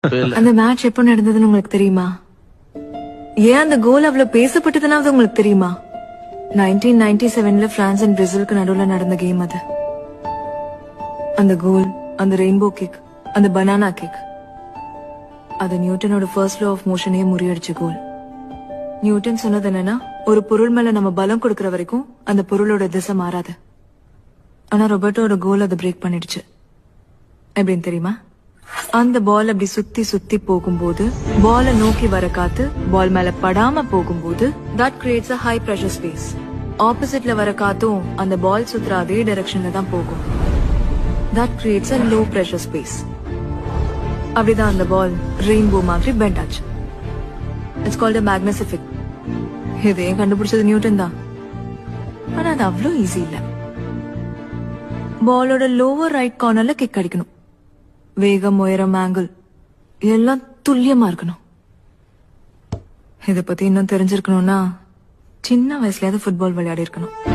அந்த மேட்ச் எப்போ நடந்ததுன்னு உங்களுக்கு தெரியுமா? ஏன் அந்த கோல் அவ்வளவு பேசப்பட்டதுனாவது உங்களுக்கு தெரியுமா? 1997ல பிரான்ஸ் அண்ட் பிரேசிலுக்கு நடுவுல நடந்த கேம் அது. அந்த கோல், அந்த ரெயின்போ கிக், அந்த பனானா கிக், அது நியூட்டனோட ஃபர்ஸ்ட் லா ஆஃப் மோஷனையே முறியடிச்ச கோல். நியூட்டன் சொன்னது என்னன்னா, ஒரு பொருள் மேல நம்ம பலம் கொடுக்கற வரைக்கும் அந்த பொருளோட திசை மாறாது. ஆனா ரொபர்ட்டோட கோல் அதை பிரேக் பண்ணிடுச்சு. எப்படின்னு தெரியுமா? அந்த பால் அப்படி சுத்தி சுத்தி போகும்போது, பால நோக்கி வர காத்து பால் மேல படாம போகும்போது, that creates a high pressure space. ஆப்போசிட்ல வர காத்தும் அந்த பால் சுத்துற அதே டைரக்ஷன்ல தான் போகும். that creates a low pressure space. அப்படிதான் அந்த பால் ரெயின்போ மாதிரி பெண்ட் ஆச்சு. It's called a Magnus effect. இதையும் கண்டுபிடிச்சது நியூட்டன் தான். ஆனா அது அவ்வளவு ஈஸி இல்ல. பாலோட லோவர் ரைட் கார்னர்ல கிக் அடிக்கணும். வேகம், உயரம், ஆங்கிள் எல்லாம் துல்லியமா இருக்கணும். இத பத்தி இன்னும் தெரிஞ்சிருக்கணும்னா சின்ன வயசுலயாவது ஃபுட்பால் விளையாடி இருக்கணும்.